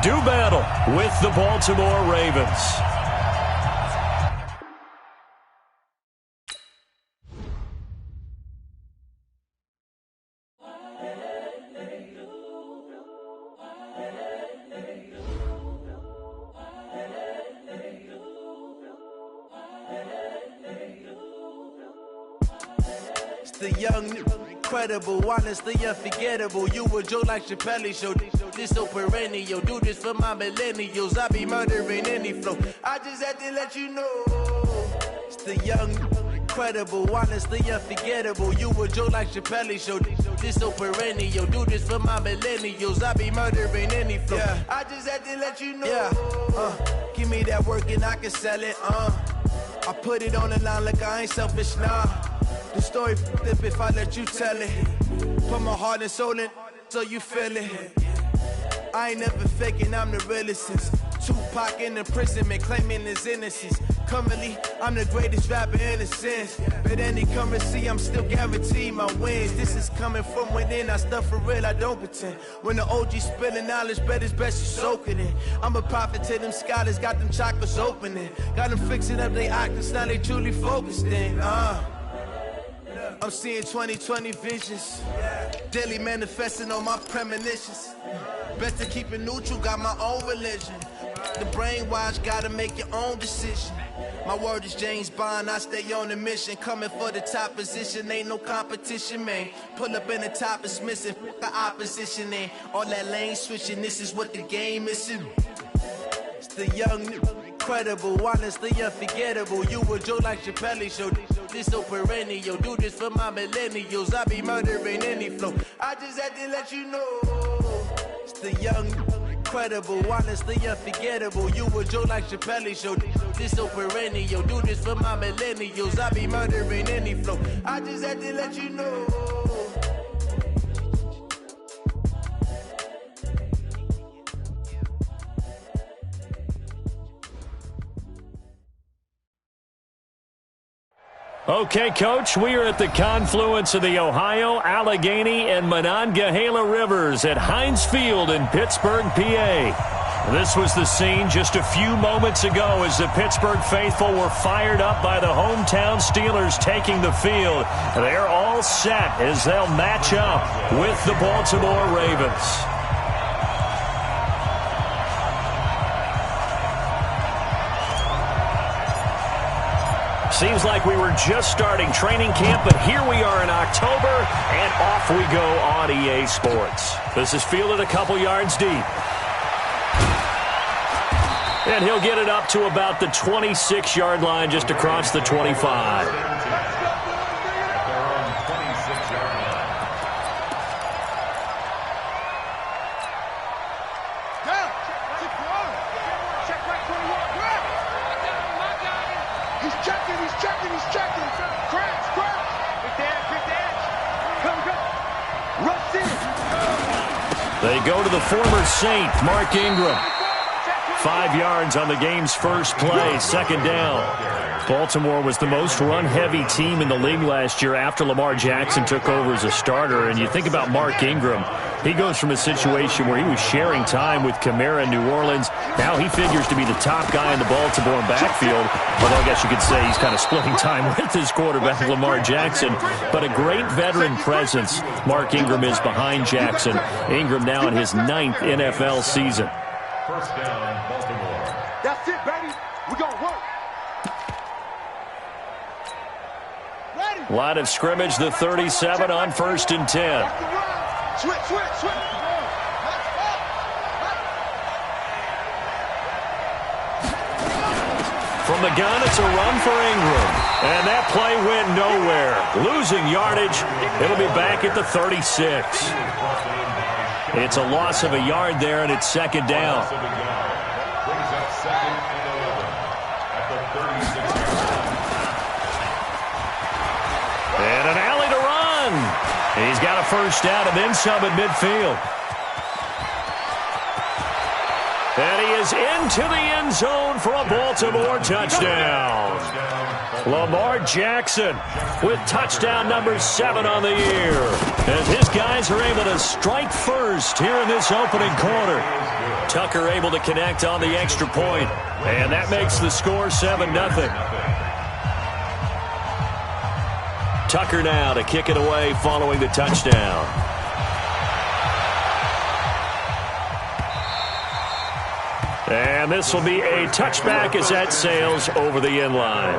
do battle with the Baltimore Ravens. The young, incredible, honestly unforgettable. You a joke like Chappelle Show. This so perennial. Do this for my millennials. I be murdering any flow. I just had to let you know. It's the young, incredible, honestly unforgettable. You a joke like Chappelle Show. This so perennial. Do this for my millennials. I be murdering any flow. Yeah. I just had to let you know. Yeah. Give me that work and I can sell it. I put it on the line like I ain't selfish, nah. The story flip if I let you tell it. Put my heart and soul in so you feel it. I ain't never faking, I'm the realest since Tupac in imprisonment, claiming his innocence. Currently, I'm the greatest rapper in a sense. But any currency, I'm still guaranteed my wins. This is coming from within, I stuff for real, I don't pretend. When the OG spilling knowledge, bet it's best you soak it in. I'm a prophet to them scholars, got them chakras opening. Got them fixing up they octaves, now they truly focused in. I'm seeing 2020 visions, daily manifesting on my premonitions. Best to keep it neutral, got my own religion. The brainwash, gotta make your own decision. My word is James Bond, I stay on a mission. Coming for the top position, ain't no competition, man. Pull up in the top, it's missing, the opposition ain't. All that lane switching, this is what the game is. It's the young, incredible, honestly unforgettable. You a joke like Chappelle Show. This so perennial. Do this for my millennials. I be murdering any flow. I just had to let you know. It's the young, incredible, honestly unforgettable. You a joke like Chappelle Show. This so perennial. Do this for my millennials. I be murdering any flow. I just had to let you know. Okay, Coach, we are at the confluence of the Ohio, Allegheny, and Monongahela Rivers at Heinz Field in Pittsburgh, PA. This was the scene just a few moments ago as the Pittsburgh faithful were fired up by the hometown Steelers taking the field. They're all set as they'll match up with the Baltimore Ravens. Seems like we were just starting training camp, but here we are in October, and off we go on EA Sports. This is fielded a couple yards deep. And he'll get it up to about the 26-yard line, just across the 25. They go to the former Saint, Mark Ingram. 5 yards on the game's first play, second down. Baltimore was the most run-heavy team in the league last year after Lamar Jackson took over as a starter. And you think about Mark Ingram, he goes from a situation where he was sharing time with Kamara in New Orleans. Now he figures to be the top guy in the Baltimore backfield. Although I guess you could say he's kind of splitting time with his quarterback, Lamar Jackson. But a great veteran presence Mark Ingram is behind Jackson. Ingram now in his 9th NFL season. First down, Baltimore. That's it, baby. We're going to work. Line of scrimmage, the 37 on 1st and 10. Switch. From the gun, it's a run for Ingram. And that play went nowhere. Losing yardage. It'll be back at the 36. It's a loss of a yard there, and it's second down. Brings up 2nd and 11 at the 36. And an alley to run. He's got a first down and then some at midfield. And he is into the end zone for a Baltimore touchdown. Lamar Jackson with touchdown number 7 on the year. As his guys are able to strike first here in this opening quarter. Tucker able to connect on the extra point. And that makes the score 7-0. Tucker now to kick it away following the touchdown. And this will be a touchback as that sails over the end line.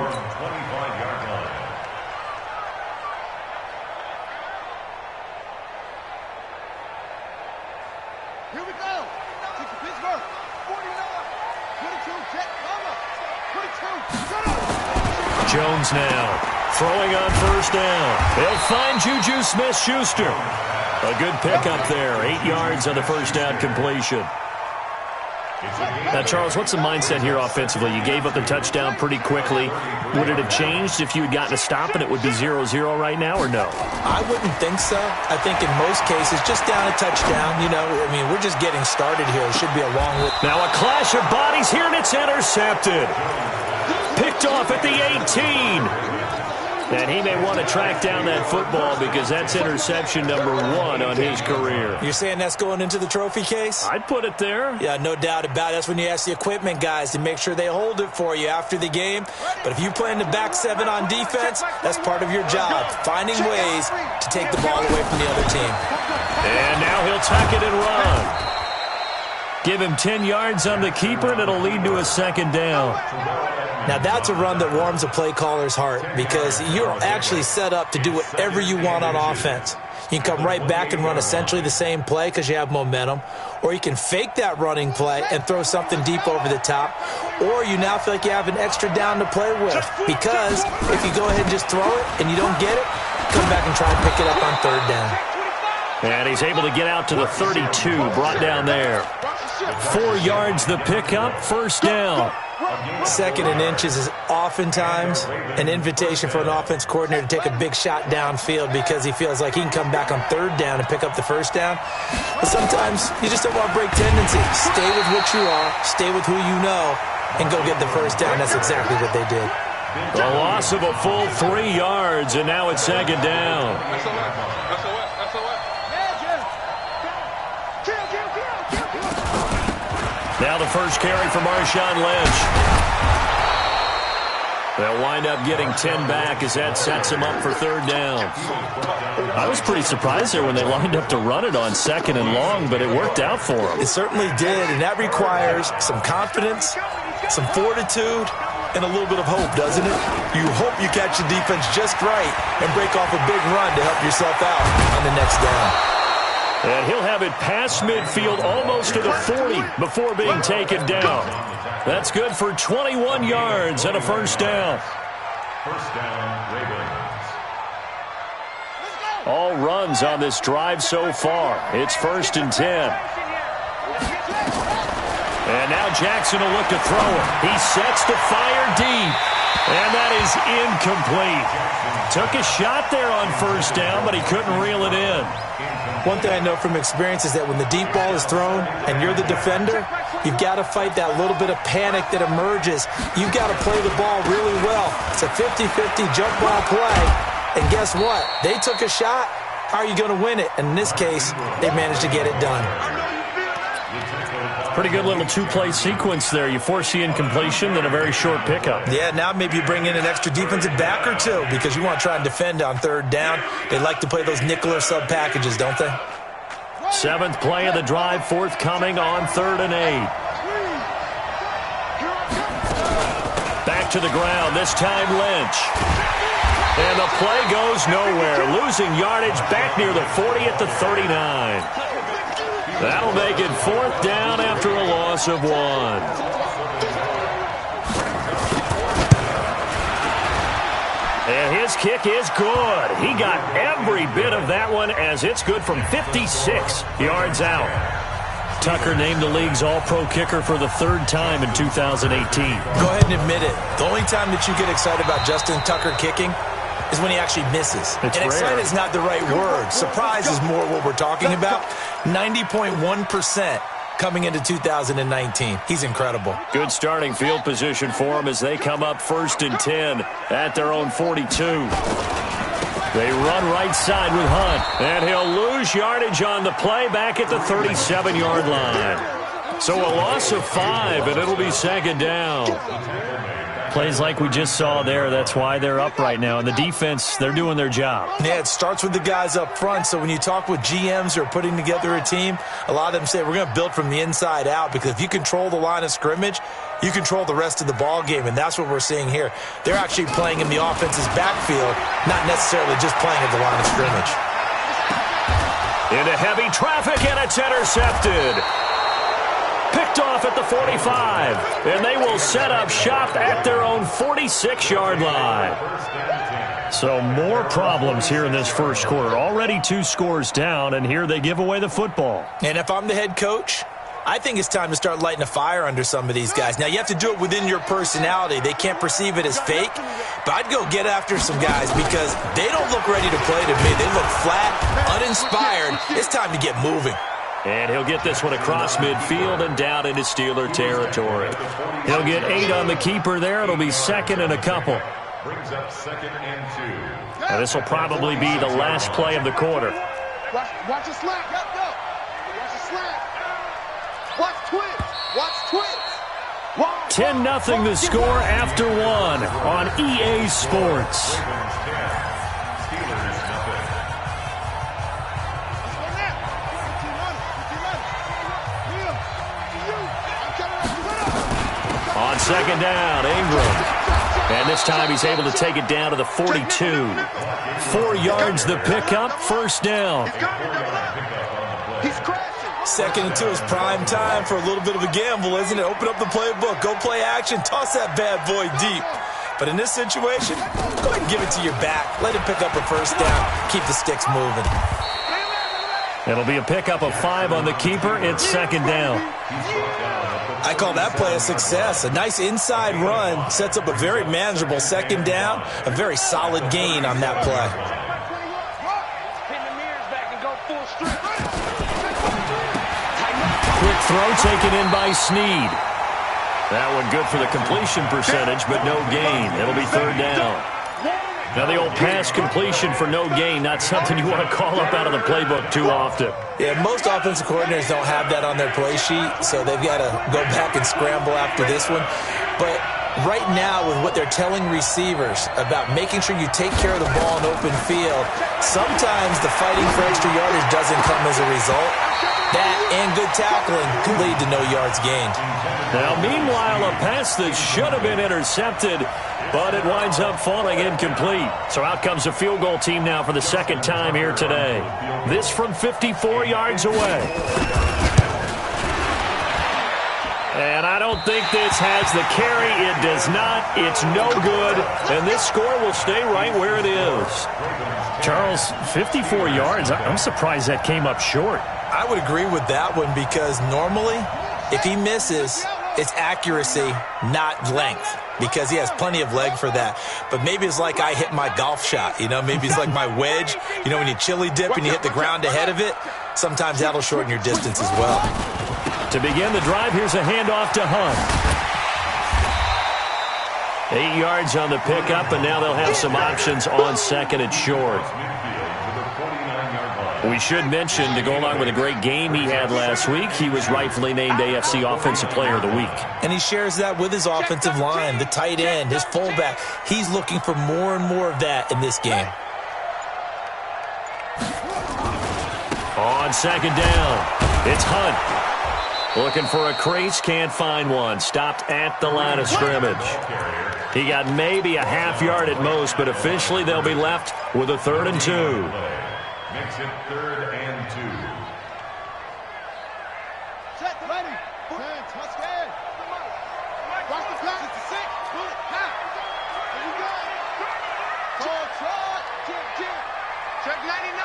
Here we go. Take the Pittsburgh. 49. 22. Check. Cover. 22. Shut up. Jones now throwing on first down. They'll find Juju Smith-Schuster. A good pickup there. 8 yards on the first down completion. Now, Charles, what's the mindset here offensively? You gave up the touchdown pretty quickly. Would it have changed if you had gotten a stop and it would be 0-0 right now, or no? I wouldn't think so. I think in most cases, just down a touchdown, we're just getting started here. It should be a long way. Now a clash of bodies here, and it's intercepted. Picked off at the 18. And he may want to track down that football because that's interception number 1 on his career. You're saying that's going into the trophy case? I'd put it there. Yeah, no doubt about it. That's when you ask the equipment guys to make sure they hold it for you after the game. But if you play in the back 7 on defense, that's part of your job, finding ways to take the ball away from the other team. And now he'll tuck it and run. Give him 10 yards on the keeper, and it'll lead to a second down. Now, that's a run that warms a play caller's heart because you're actually set up to do whatever you want on offense. You can come right back and run essentially the same play because you have momentum, or you can fake that running play and throw something deep over the top, or you now feel like you have an extra down to play with because if you go ahead and just throw it and you don't get it, come back and try and pick it up on third down. And he's able to get out to the 32, brought down there. 4 yards the pickup, first down. Second and inches is oftentimes an invitation for an offense coordinator to take a big shot downfield because he feels like he can come back on third down and pick up the first down. But sometimes you just don't want to break tendencies. Stay with what you are, stay with who you know, and go get the first down. That's exactly what they did. A loss of a full 3 yards, and now it's second down. Now the first carry for Marshawn Lynch. They'll wind up getting 10 back as that sets him up for third down. I was pretty surprised there when they lined up to run it on second and long, but it worked out for them. It certainly did, and that requires some confidence, some fortitude, and a little bit of hope, doesn't it? You hope you catch the defense just right and break off a big run to help yourself out on the next down. And he'll have it past midfield almost to the 40 before being taken down. That's good for 21 yards and a first down. First down, Ravens. All runs on this drive so far. It's 1st and 10. And now Jackson will look to throw it. He sets to fire deep. And that is incomplete. Took a shot there on first down, but he couldn't reel it in. One thing I know from experience is that when the deep ball is thrown and you're the defender, you've got to fight that little bit of panic that emerges. You've got to play the ball really well. It's a 50-50 jump ball play. And guess what? They took a shot. How are you going to win it? And in this case, they managed to get it done. Pretty good little two-play sequence there. You force the incompletion, then a very short pickup. Yeah, now maybe you bring in an extra defensive back or two because you want to try and defend on third down. They like to play those nickel or sub packages, don't they? 7th play of the drive, forthcoming on 3rd and 8. Back to the ground, this time Lynch. And the play goes nowhere. Losing yardage back near the 40 at the 39. That'll make it 4th down after a loss of 1. And his kick is good. He got every bit of that one as it's good from 56 yards out. Tucker named the league's all-pro kicker for the 3rd time in 2018. Go ahead and admit it. The only time that you get excited about Justin Tucker kicking is when he actually misses. It's and rare. excited is not the right word. Surprise is more what we're talking about. 90.1% coming into 2019. He's incredible. Good starting field position for him as they come up 1st and 10 at their own 42. They run right side with Hunt, and he'll lose yardage on the play back at the 37-yard line. So a loss of 5, and it'll be 2nd down. Plays like we just saw there. That's why they're up right now. And the defense, they're doing their job. Yeah, it starts with the guys up front. So when you talk with GMs who are putting together a team, a lot of them say we're going to build from the inside out, because if you control the line of scrimmage, you control the rest of the ball game, and that's what we're seeing here. They're actually playing in the offense's backfield, not necessarily just playing at the line of scrimmage. Into heavy traffic, and it's intercepted. Picked off at the 45, and they will set up shop at their own 46-yard line. So more problems here in this first quarter. Already 2 scores down, and here they give away the football. And if I'm the head coach, I think it's time to start lighting a fire under some of these guys. Now, you have to do it within your personality. They can't perceive it as fake, but I'd go get after some guys because they don't look ready to play to me. They look flat, uninspired. It's time to get moving. And he'll get this one across midfield and down into Steeler territory. He'll get 8 on the keeper there. It'll be 2nd and a couple. Brings up 2nd and 2. Now, this will probably be the last play of the quarter. Watch the slant. Go. Watch the slant. Watch twins. Watch twins. 10-0 the score after 1 on EA Sports. On 2nd down, Ingram. And this time he's able to take it down to the 42. 4 yards the pickup, 1st down. He's crashing. 2nd and 2 is prime time for a little bit of a gamble, isn't it? Open up the playbook, go play action, toss that bad boy deep. But in this situation, go ahead and give it to your back. Let him pick up a 1st down. Keep the sticks moving. It'll be a pickup of 5 on the keeper. It's 2nd down. I call that play a success. A nice inside run sets up a very manageable 2nd down. A very solid gain on that play. Quick throw taken in by Snead. That one good for the completion percentage, but no gain. It'll be 3rd down. Now, the old pass completion for no gain, not something you want to call up out of the playbook too often. Yeah, most offensive coordinators don't have that on their play sheet, so they've got to go back and scramble after this one. But right now, with what they're telling receivers about making sure you take care of the ball in open field, sometimes the fighting for extra yardage doesn't come as a result. That and good tackling could lead to no yards gained. Now, meanwhile, a pass that should have been intercepted, but it winds up falling incomplete. So out comes a field goal team now for the 2nd time here today. This from 54 yards away. And I don't think this has the carry. It does not. It's no good. And this score will stay right where it is. Charles, 54 yards. I'm surprised that came up short. I would agree with that one because normally, if he misses, it's accuracy, not length, because he has plenty of leg for that. But maybe it's like I hit my golf shot, you know? Maybe it's like my wedge. You know, when you chili dip and you hit the ground ahead of it, sometimes that'll shorten your distance as well. To begin the drive, here's a handoff to Hunt. 8 yards on the pickup, and now they'll have some options on 2nd and short. We should mention, to go along with a great game he had last week, he was rightfully named AFC Offensive Player of the Week. And he shares that with his offensive line, the tight end, his fullback. He's looking for more and more of that in this game. On 2nd down, it's Hunt. Looking for a crease, can't find one. Stopped at the line of scrimmage. He got maybe a half yard at most, but officially they'll be left with a 3rd and 2. Makes it 3rd and 2. Set, ready. Touchdown. Watch the pass. It's a 6. Bullet. Half. Here we go. Tall trot. Check 99.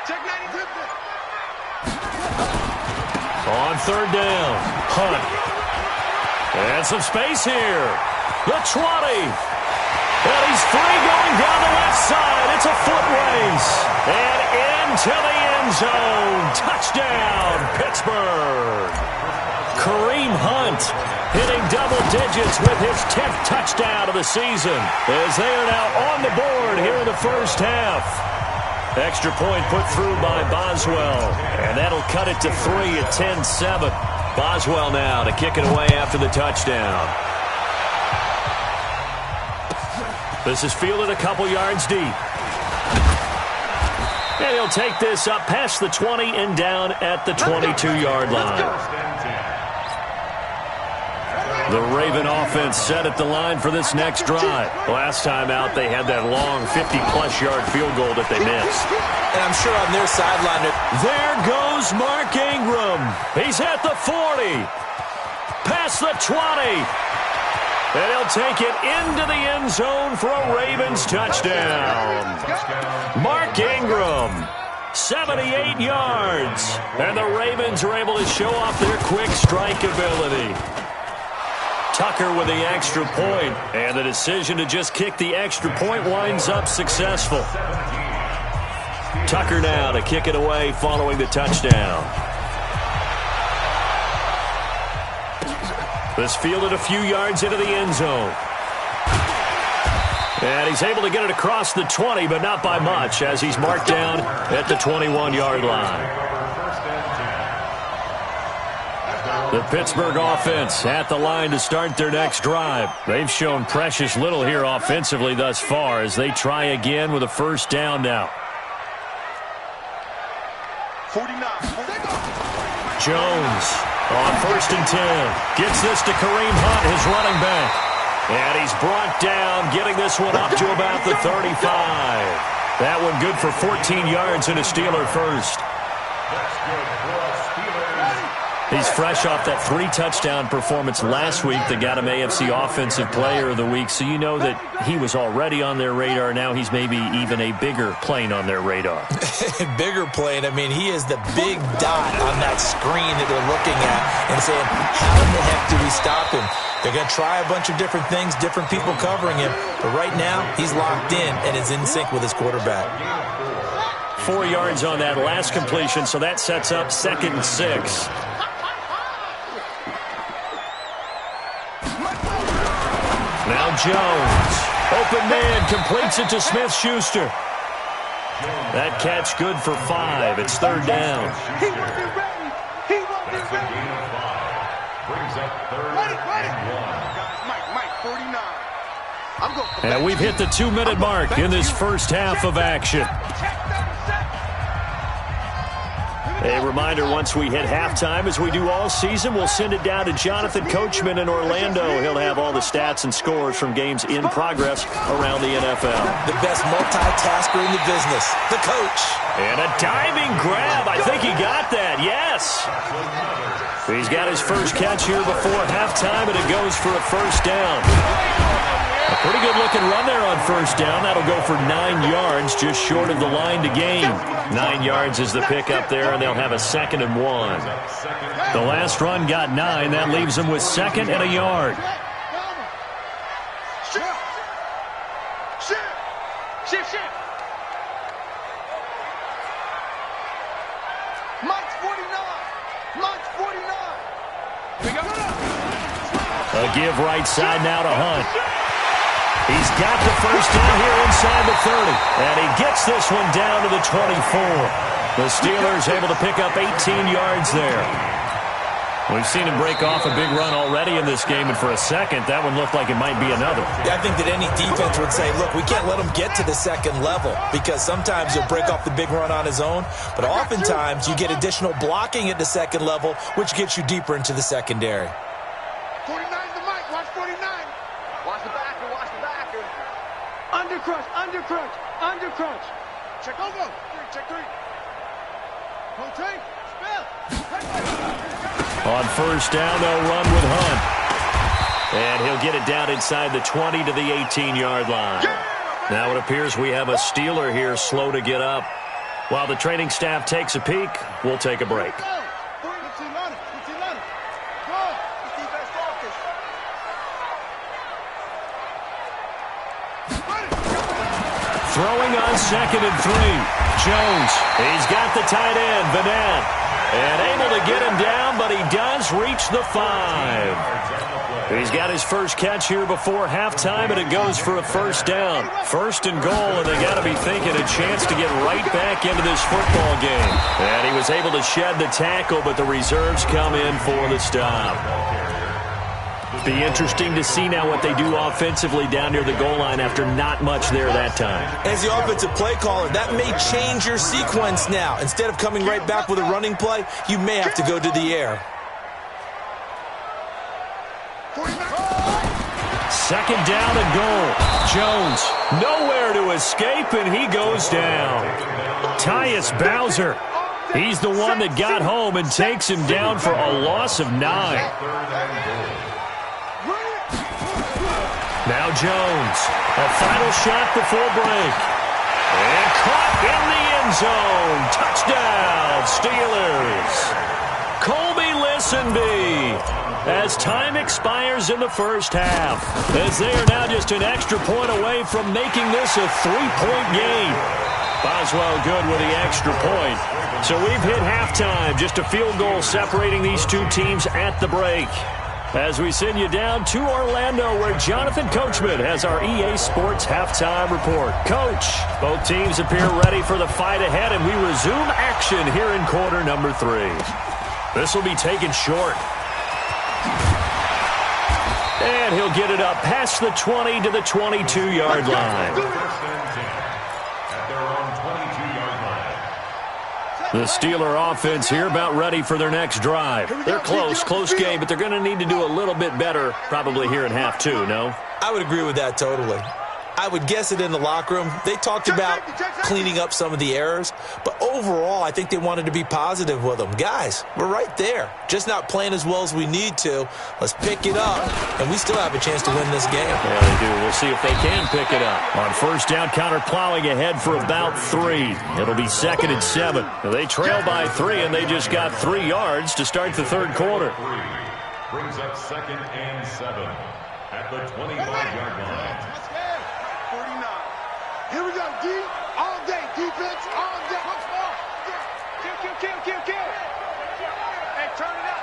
Check 92. On 3rd down, Hunt. And some space here. The 20. And he's free going down the left side. It's a foot race. And into the end zone. Touchdown, Pittsburgh. Kareem Hunt hitting double digits with his 10th touchdown of the season as they are now on the board here in the first half. Extra point put through by Boswell, and that'll cut it to 3 at 10-7. Boswell now to kick it away after the touchdown. This is fielded a couple yards deep. And he'll take this up past the 20 and down at the 22-yard line. The Raven offense set at the line for this next drive. Last time out, they had that long 50-plus yard field goal that they missed. And I'm sure on their sideline, there goes Mark Ingram. He's at the 40, past the 20. And he'll take it into the end zone for a Ravens touchdown. Mark Ingram, 78 yards. And the Ravens are able to show off their quick strike ability. Tucker with the extra point, and the decision to just kick the extra point winds up successful. Tucker now to kick it away following the touchdown. This fielded a few yards into the end zone. And he's able to get it across the 20, but not by much, as he's marked down at the 21-yard line. The Pittsburgh offense at the line to start their next drive. They've shown precious little here offensively thus far as they try again with a first down now. 49. Jones on 1st and 10. Gets this to Kareem Hunt, his running back. And he's brought down, getting this one up to about the 35. That one good for 14 yards and a Steeler first. That's good for a Steelers. He's fresh off that 3-touchdown performance last week that got him AFC Offensive Player of the Week, so you know that he was already on their radar. Now he's maybe even a bigger plane on their radar. Bigger plane. I mean, he is the big dot on that screen that they're looking at and saying, how in the heck do we stop him? They're going to try a bunch of different things, different people covering him, but right now he's locked in and is in sync with his quarterback. 4 yards on that last completion, so that sets up 2nd and 6. Now Jones, open man, completes it to Smith-Schuster. That catch good for 5. It's 3rd down. He wasn't ready. He wasn't That's a ready. gain of 5. Brings up 3rd and 1. Guys, Mike, 49. I'm going for And we've hit the 2-minute mark in this first half of action. A reminder, once we hit halftime, as we do all season, we'll send it down to Jonathan Coachman in Orlando. He'll have all the stats and scores from games in progress around the NFL. The best multitasker in the business, the coach. And a diving grab. I think he got that, yes. He's got his first catch here before halftime, and it goes for a first down. A pretty good-looking run there on first down. That'll go for 9 yards, just short of the line to gain. 9 yards is the pickup there, and they'll have a 2nd and 1. The last run got 9. That leaves them with 2nd and a yard. Shift. Mike's 49. Mike's 49. We got it. A give right side now to Hunt. He's got the first down here inside the 30. And he gets this one down to the 24. The Steelers able to pick up 18 yards there. We've seen him break off a big run already in this game, and for a second, that one looked like it might be another. I think that any defense would say, look, we can't let him get to the second level because sometimes he'll break off the big run on his own, but oftentimes you get additional blocking at the second level, which gets you deeper into the secondary. 49 to Mike. Watch 49. Watch the backer. Under crunch. Check over. Check 3. Rotate. Spell. On first down, they'll run with Hunt. And he'll get it down inside the 20 to the 18-yard line. Now it appears we have a Steeler here slow to get up. While the training staff takes a peek, we'll take a break. Throwing on 2nd and 3. Jones. He's got the tight end, Vanette. And able to get him down, but he does reach the 5. He's got his first catch here before halftime, and it goes for a first down. 1st and goal, and they got to be thinking a chance to get right back into this football game. And he was able to shed the tackle, but the reserves come in for the stop. Be interesting to see now what they do offensively down near the goal line after not much there that time. As the offensive play caller, that may change your sequence now. Instead of coming right back with a running play, you may have to go to the air. 2nd down and goal. Jones nowhere to escape, and he goes down. Tyus Bowser, he's the one that got home and takes him down for a loss of 9. Now Jones, a final shot before break. And caught in the end zone. Touchdown, Steelers. Colby Listenby, as time expires in the first half, as they are now just an extra point away from making this a 3-point game. Boswell good with the extra point. So we've hit halftime, just a field goal separating these two teams at the break. As we send you down to Orlando, where Jonathan Coachman has our EA Sports halftime report. Coach, both teams appear ready for the fight ahead, and we resume action here in quarter number 3. This will be taken short. And he'll get it up past the 20 to the 22-yard line. The Steeler offense here about ready for their next drive. They're close game, but they're going to need to do a little bit better probably here in half 2, no? I would agree with that totally. I would guess it in the locker room. They talked about cleaning up some of the errors, but overall, I think they wanted to be positive with them. Guys, we're right there. Just not playing as well as we need to. Let's pick it up, and we still have a chance to win this game. Yeah, they do. We'll see if they can pick it up. On 1st down, counter plowing ahead for about 3. It'll be 2nd and 7. They trail by 3, and they just got 3 yards to start the 3rd quarter. Brings up 2nd and 7 at the 25-yard line. Here we go, D. All day, defense, all day. Kill. Hey, turn it up.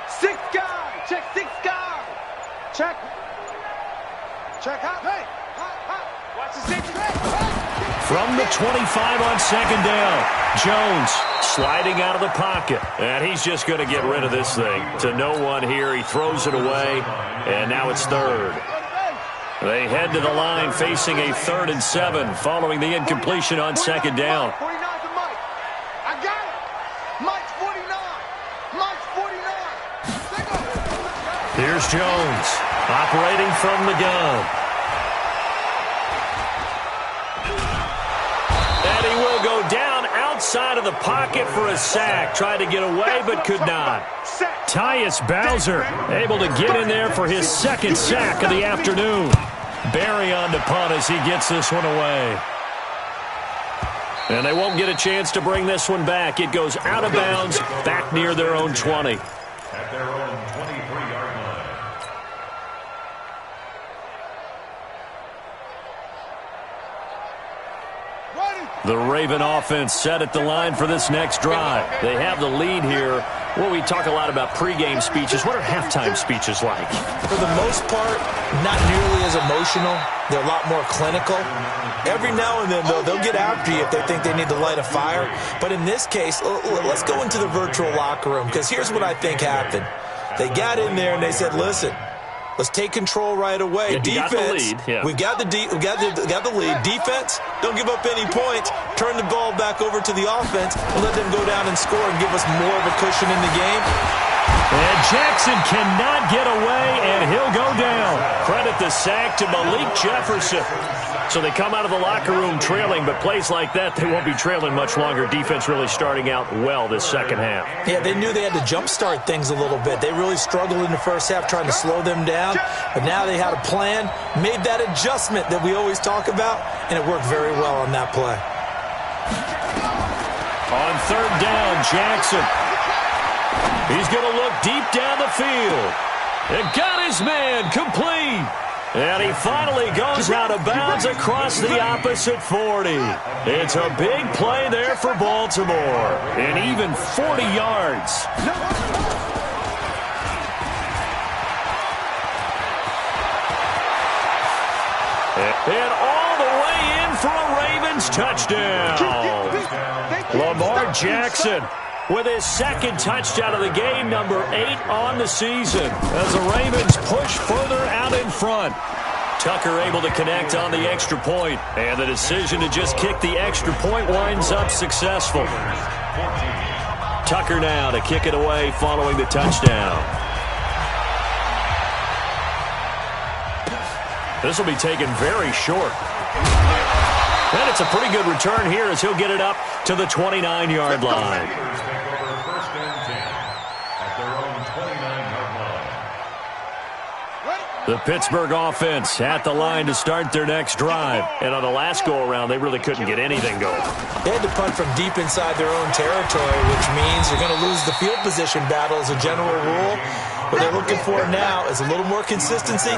6 guys. Check 6 guys. Check. Hop. Hey. Hop. Watch the 6. From the 25 on 2nd down, Jones sliding out of the pocket. And he's just going to get rid of this thing. To no one here, he throws it away, and now it's 3rd. They head to the line facing a 3rd and 7 following the incompletion on 2nd down. 49 to Mike. I got it. Mike's 49. Mike's 49. Here's Jones operating from the gun. And he will go down outside of the pocket for a sack. Tried to get away but could not. Tyus Bowser able to get in there for his 2nd sack of the afternoon. Barry on the punt as he gets this one away. And they won't get a chance to bring this one back. It goes out of bounds back near their own 20. At their own 23-yard line. The Raven offense set at the line for this next drive. They have the lead here. Well, we talk a lot about pregame speeches. What are halftime speeches like? For the most part, not nearly as emotional. They're a lot more clinical. Every now and then, though, they'll get after you if they think they need to light a fire. But in this case, let's go into the virtual locker room, because here's what I think happened. They got in there and they said, listen, let's take control right away. Yeah, defense, got the lead. Yeah. we got the lead. Defense, don't give up any points. Turn the ball back over to the offense and let them go down and score and give us more of a cushion in the game. And Jackson cannot get away, and he'll go down. Credit the sack to Malik Jefferson. So they come out of the locker room trailing, but plays like that, they won't be trailing much longer. Defense really starting out well this 2nd half. Yeah, they knew they had to jumpstart things a little bit. They really struggled in the 1st half trying to slow them down, but now they had a plan, made that adjustment that we always talk about, and it worked very well on that play. On 3rd down, Jackson. He's going to look deep down the field. And got his man complete. And he finally goes out of bounds across the opposite 40. It's a big play there for Baltimore. And even 40 yards. And all the way in for a Ravens touchdown. Lamar Jackson with his second touchdown of the game, number 8 on the season, as the Ravens push further out in front. Tucker able to connect on the extra point, and the decision to just kick the extra point winds up successful. Tucker now to kick it away following the touchdown. This will be taken very short. And it's a pretty good return here as he'll get it up to the 29-yard line. The Pittsburgh offense at the line to start their next drive. And on the last go-around, they really couldn't get anything going. They had to punt from deep inside their own territory, which means you're going to lose the field position battle as a general rule. What they're looking for now is a little more consistency,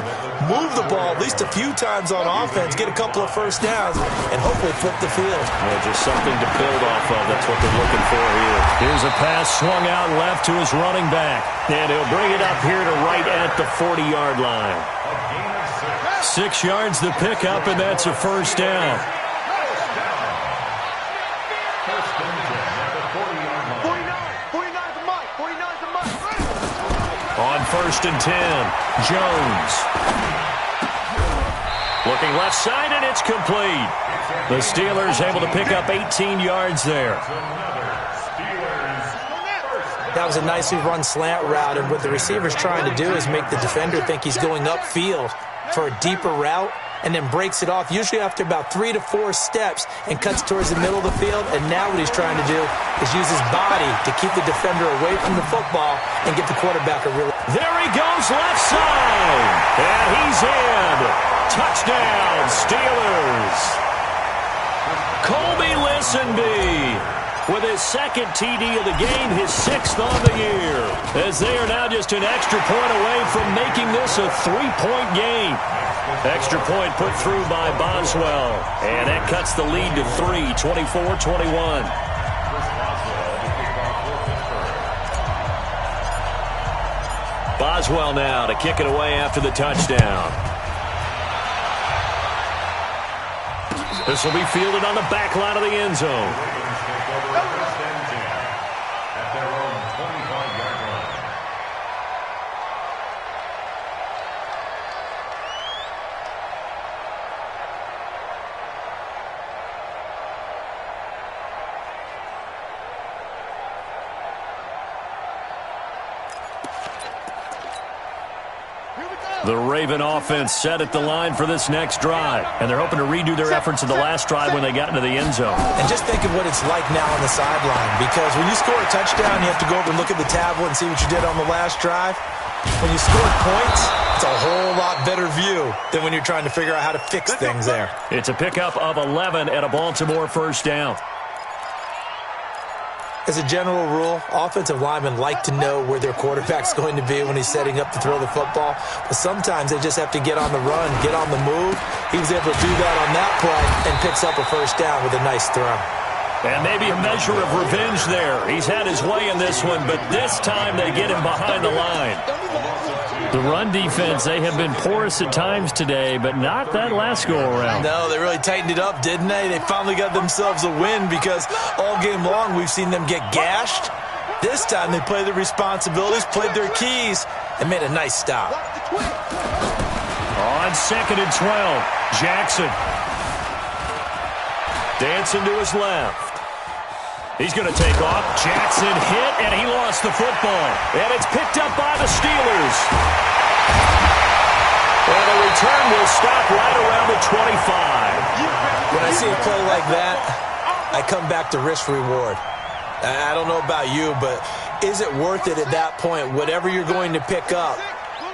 move the ball at least a few times on offense, get a couple of first downs, and hopefully flip the field. Yeah, just something to build off of. That's what they're looking for here. Here's a pass swung out left to his running back. And he'll bring it up here to right at the 40-yard line. 6 yards to pick up, and that's a first down. On 1st and 10, Jones. Looking left side, and it's complete. The Steelers able to pick up 18 yards there. That was a nicely run slant route, and what the receiver's trying to do is make the defender think he's going upfield for a deeper route, and then breaks it off, usually after about 3 to 4 steps, and cuts towards the middle of the field. And now what he's trying to do is use his body to keep the defender away from the football and get the quarterback a really... There he goes, left side, and he's in. Touchdown, Steelers. Colby Listenby with his second TD of the game, his 6th on the year, as they are now just an extra point away from making this a 3-point game. Extra point put through by Boswell, and that cuts the lead to 3, 24-21. Boswell now to kick it away after the touchdown. This will be fielded on the back line of the end zone. The Raven offense set at the line for this next drive, and they're hoping to redo their efforts in the last drive when they got into the end zone. And just think of what it's like now on the sideline, because when you score a touchdown, you have to go over and look at the tablet and see what you did on the last drive. When you score points, it's a whole lot better view than when you're trying to figure out how to fix things there. It's a pickup of 11 and a Baltimore first down. As a general rule, offensive linemen like to know where their quarterback's going to be when he's setting up to throw the football. But sometimes they just have to get on the run, get on the move. He was able to do that on that play and picks up a first down with a nice throw. And maybe a measure of revenge there. He's had his way in this one, but this time they get him behind the line. The run defense, they have been porous at times today, but not that last go-around. No, they really tightened it up, didn't they? They finally got themselves a win because all game long we've seen them get gashed. This time they played their responsibilities, played their keys, and made a nice stop. On 2nd and 12, Jackson. Dancing to his left. He's going to take off. Jackson hit, and he lost the football. And it's picked up by the Steelers. And the return will stop right around the 25. When I see a play like that, I come back to risk-reward. I don't know about you, but is it worth it at that point, whatever you're going to pick up,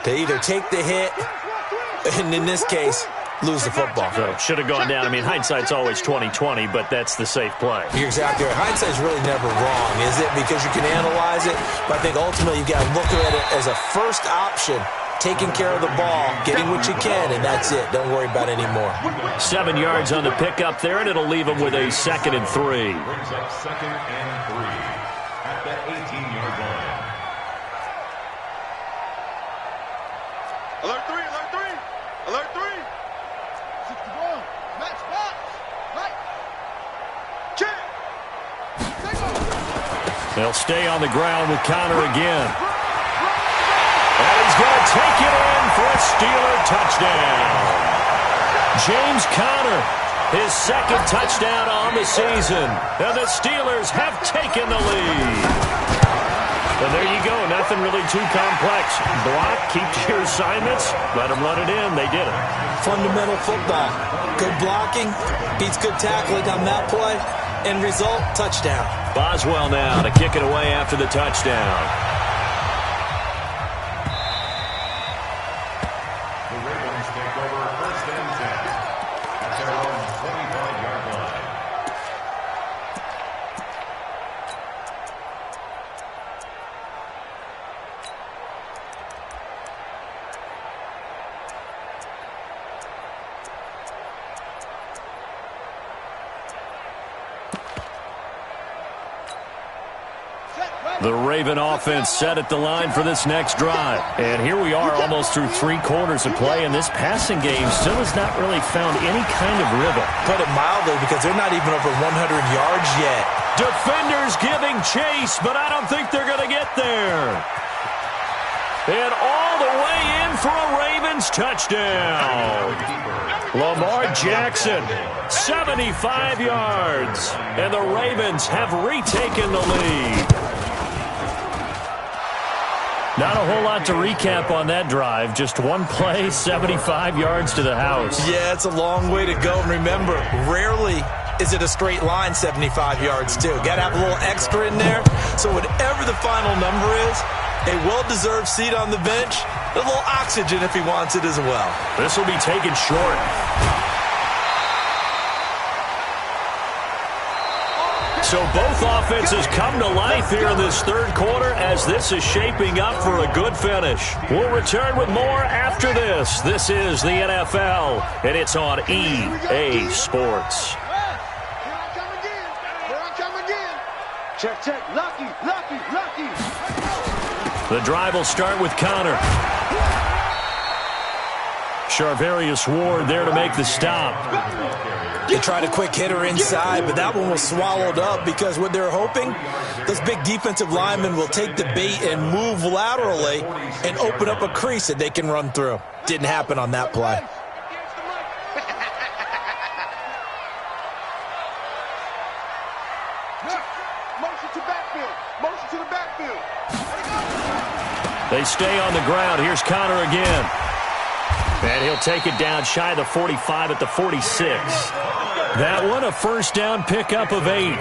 to either take the hit, and in this case, lose the football? So should have gone down. I mean, hindsight's always 20/20, but that's the safe play. You're exactly right. Hindsight's really never wrong, is it? Because you can analyze it, but I think ultimately you've got to look at it as a first option taking care of the ball, getting what you can, and that's it. Don't worry about any more. 7 yards on the pickup there, and it'll leave them with a 2nd and 3. Brings up 2nd and 3 at the 18-yard line. Alert 3, alert 3, alert 3. 61, match box, right. Check. They'll stay on the ground with Connor again. And he's going to take it in for a Steeler touchdown. James Conner, his 2nd touchdown on the season. And the Steelers have taken the lead. And there you go. Nothing really too complex. Block, keep to your assignments, let them run it in. They did it. Fundamental football. Good blocking beats good tackling on that play. End result, touchdown. Boswell now to kick it away after the touchdown. The Ravens take over 1st and 10 at their own 25-yard line. The Raven offense set at the line for this next drive. And here we are almost through 3 quarters of play, and this passing game still has not really found any kind of rhythm. Put it mildly, because they're not even over 100 yards yet. Defenders giving chase, but I don't think they're going to get there. And all the way in for a Ravens touchdown. Lamar Jackson, 75 yards. And the Ravens have retaken the lead. Not a whole lot to recap on that drive. Just one play, 75 yards to the house. Yeah, it's a long way to go. And remember, rarely is it a straight line 75 yards, too. Got to have a little extra in there. So whatever the final number is, a well-deserved seat on the bench, a little oxygen if he wants it as well. This will be taken short. So both offenses come to life here in this 3rd quarter as this is shaping up for a good finish. We'll return with more after this. This is the NFL, and it's on EA Sports. Here I come again. Here I come again. Check, check. Lucky, lucky, lucky. The drive will start with Connor. Charvarius Ward there to make the stop. They tried a quick hitter inside, but that one was swallowed up because what they're hoping, those big defensive linemen will take the bait and move laterally and open up a crease that they can run through. Didn't happen on that play. Motion to backfield. Motion to the backfield. They stay on the ground. Here's Connor again. And he'll take it down shy of the 45 at the 46. That one, a 1st down pickup of 8.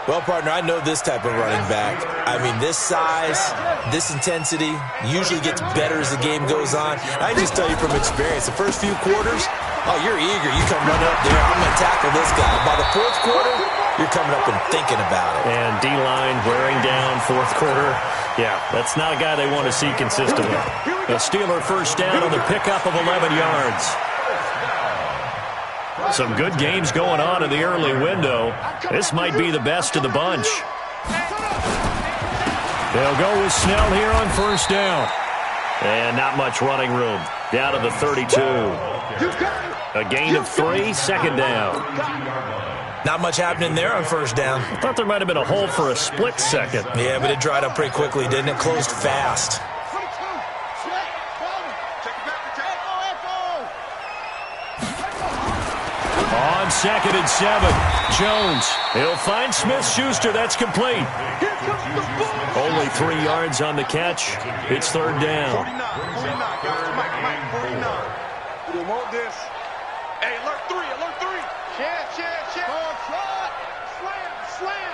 Well, partner, I know this type of running back. I mean, this size, this intensity usually gets better as the game goes on. I just tell you from experience, the first few quarters, oh, you're eager. You come running up there, I'm going to tackle this guy. By the 4th quarter, you're coming up and thinking about it. And D-line wearing down 4th quarter. Yeah, that's not a guy they want to see consistently. The Steeler 1st down on the pickup of 11 yards. Some good games going on in the early window. This might be the best of the bunch. They'll go with Snell here on 1st down. And not much running room. Down to the 32. A gain of 3, 2nd down. Not much happening there on 1st down. I thought there might have been a hole for a split second. Yeah, but it dried up pretty quickly, didn't it? Closed fast. On 2nd and 7, Jones. He'll find Smith-Schuster. That's complete. Only 3 yards on the catch. It's 3rd down. 49. They want this. Hey, alert 3, alert 3. Check. Slam.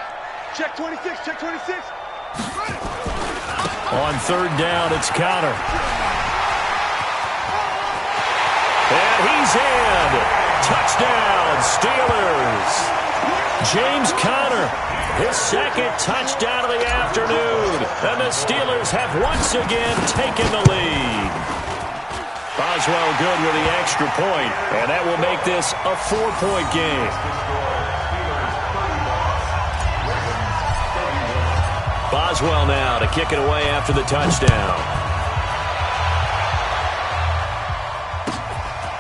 Check 26, check 26. On 3rd down, it's Connor. And he's in. Touchdown, Steelers. James Conner, his 2nd touchdown of the afternoon. And the Steelers have once again taken the lead. Boswell good with the extra point, and that will make this a 4-point game. Boswell now to kick it away after the touchdown.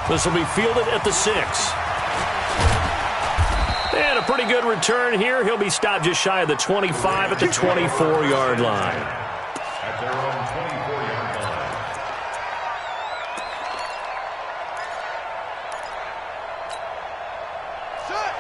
This will be fielded at the 6. And a pretty good return here. He'll be stopped just shy of the 25 at the 24-yard line. At their own 24-yard line.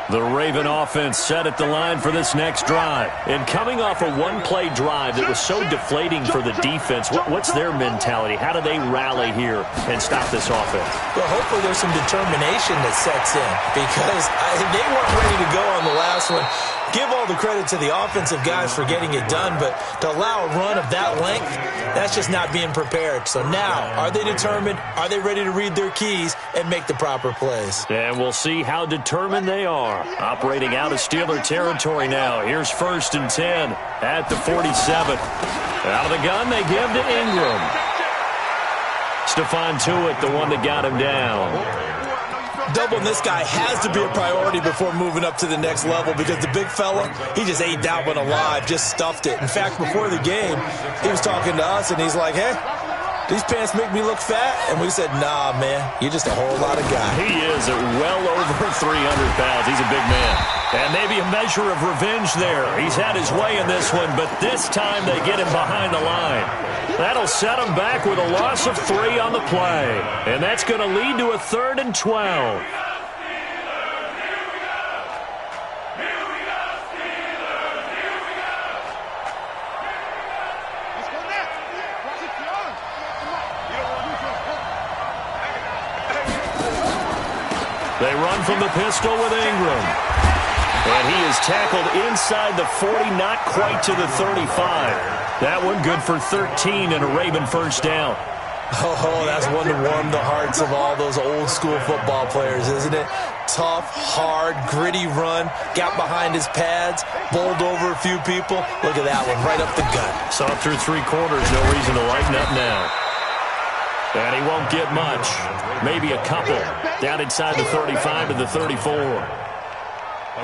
The Raven offense set at the line for this next drive. And coming off a one-play drive that was so deflating for the defense, what's their mentality? How do they rally here and stop this offense? Well, hopefully there's some determination that sets in because they weren't ready to go on the last one. Give all the credit to the offensive guys for getting it done, but to allow a run of that length, that's just not being prepared. So now, are they determined? Are they ready to read their keys and make the proper plays? And we'll see how determined they are. Operating out of Steeler territory now. Here's 1st and 10 at the 47. Out of the gun, they give to Ingram. Stephon Tuitt, the one that got him down. Doubling this guy has to be a priority before moving up to the next level because the big fella, he just ate that one alive, just stuffed it. In fact, before the game, he was talking to us, and he's like, hey, these pants make me look fat? And we said, nah, man, you're just a whole lot of guy. He is at well over 300 pounds. He's a big man. And maybe a measure of revenge there. He's had his way in this one, but this time they get him behind the line. That'll set him back with a loss of 3 on the play. And that's going to lead to a 3rd and 12. They run from the pistol with Ingram. And he is tackled inside the 40, not quite to the 35. That one good for 13 and a Raven first down. Oh, that's one to warm the hearts of all those old school football players, isn't it? Tough, hard, gritty run, got behind his pads, bowled over a few people. Look at that one, right up the gut. Saw through 3 quarters, no reason to lighten up now. And he won't get much. Maybe a couple. Down inside the 35 to the 34.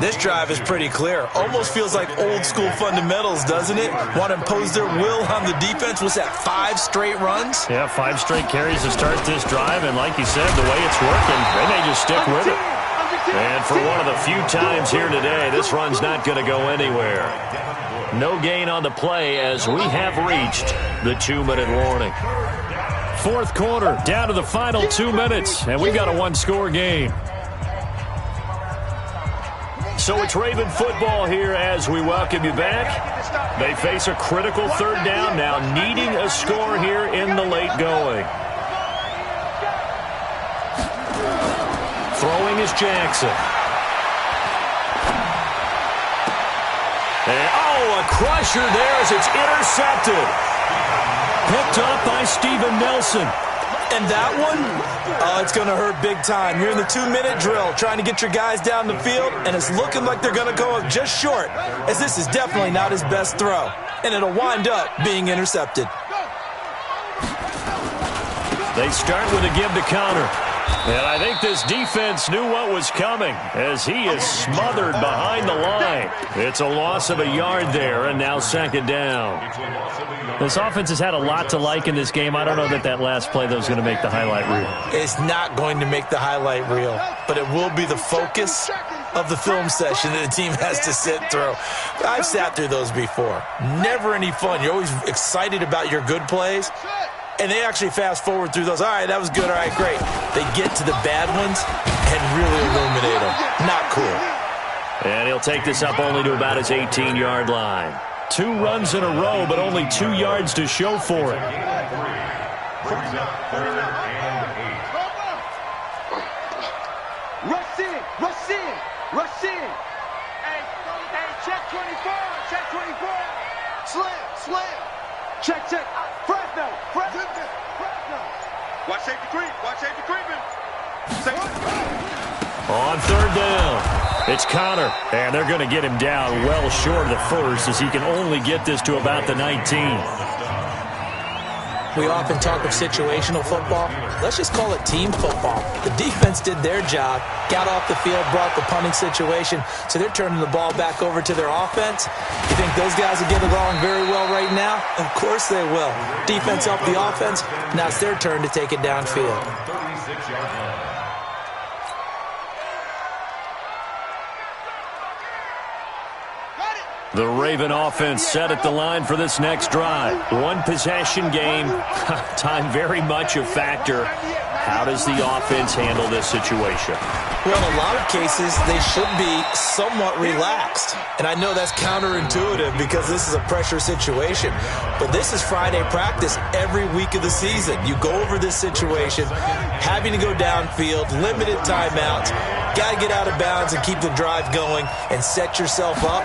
This drive is pretty clear. Almost feels like old school fundamentals, doesn't it? Want to impose their will on the defense. What's that, 5 straight runs? Yeah, 5 straight carries to start this drive. And like you said, the way it's working, they may just stick with it. And for one of the few times here today, this run's not going to go anywhere. No gain on the play as we have reached the 2-minute warning. 4th quarter, down to the final 2 minutes, and we've got a 1-score game. So it's Raven football here as we welcome you back. They face a critical 3rd down now, needing a score here in the late going. Throwing is Jackson. And, a crusher there as it's intercepted. Picked up by Steven Nelson. And that one, it's going to hurt big time. You're in the 2-minute drill trying to get your guys down the field, and it's looking like they're going to go up just short, as this is definitely not his best throw. And it'll wind up being intercepted. They start with a give to Connor. And I think this defense knew what was coming as he is smothered behind the line. It's a loss of a yard there, and now 2nd down. This offense has had a lot to like in this game. I don't know that last play, though, is going to make the highlight reel. It's not going to make the highlight reel, but it will be the focus of the film session that the team has to sit through. I've sat through those before. Never any fun. You're always excited about your good plays. And they actually fast forward through those. All right, that was good. All right, great. They get to the bad ones and really illuminate them. Not cool. And he'll take this up only to about his 18-yard line. 2 runs in a row, but only 2 yards to show for it. Brings up 3rd and 8. Rush in, rush in, rush in. Hey, check 24, check 24. Slam. Check. Fresno. Watch safety creeping. On 3rd down, it's Connor, and they're going to get him down well short of the 1st as he can only get this to about the 19. We often talk of situational football. Let's just call it team football. The defense did their job, got off the field, brought the punting situation, so they're turning the ball back over to their offense. You think those guys will get along very well right now? Of course they will. Defense helped the offense. Now it's their turn to take it downfield. 36-yard line. The Raven offense set at the line for this next drive. One possession game. Time very much a factor. How does the offense handle this situation? Well, in a lot of cases, they should be somewhat relaxed. And I know that's counterintuitive because this is a pressure situation. But this is Friday practice every week of the season. You go over this situation, having to go downfield, limited timeouts, got to get out of bounds and keep the drive going and set yourself up.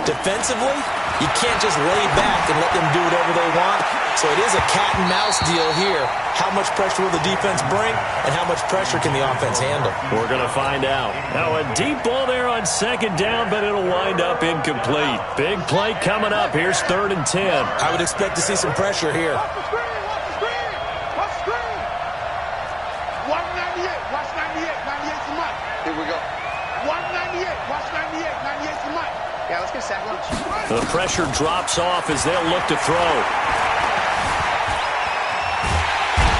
Defensively, you can't just lay back and let them do whatever they want. So it is a cat and mouse deal here. How much pressure will the defense bring, and how much pressure can the offense handle? We're going to find out. Now a deep ball there on second down, but it'll wind up incomplete. Big play coming up. Here's 3rd and 10. I would expect to see some pressure here. Watch the screen, watch the screen, watch the screen. Watch 98, watch 98, 98's the mic. Here we go. Watch 98, watch 98, 98's the mic. Yeah, let's get sack lunch. The pressure drops off as they'll look to throw.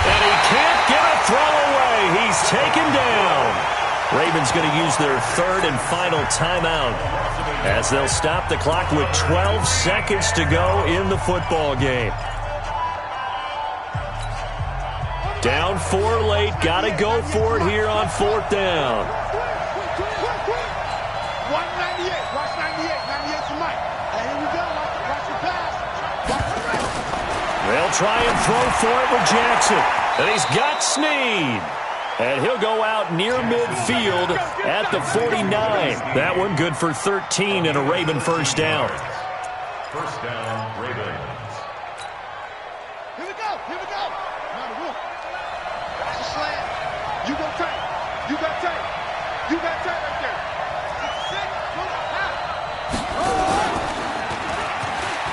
And he can't get a throw away. He's taken down. Ravens going to use their 3rd and final timeout as they'll stop the clock with 12 seconds to go in the football game. Down 4 late. Got to go for it here on 4th down. Watch 98, watch 98, 98's the mic. And here we go, watch the pass. Watch the pass. They'll try and throw for it with Jackson. And he's got Snead. And he'll go out near midfield at the 49. That one good for 13 and a Raven first down. First down, Ravens. Here we go, here we go. Now the wolf. Watch the slant. You got tight. You got tight. You got tight right there. 6, pull it out.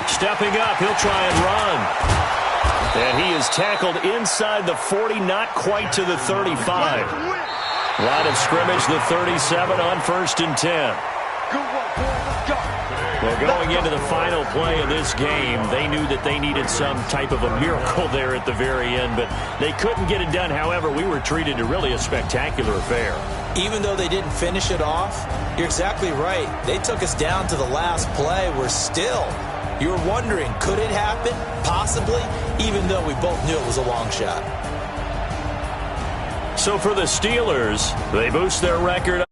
Stepping up, he'll try and run. And he is tackled inside the 40, not quite to the 35. Line of scrimmage, the 37 on 1st and 10. Well, going into the final play of this game, they knew that they needed some type of a miracle there at the very end, but they couldn't get it done. However, we were treated to really a spectacular affair. Even though they didn't finish it off, you're exactly right. They took us down to the last play. We're still... You were wondering, could it happen? Possibly, even though we both knew it was a long shot. So for the Steelers, they boost their record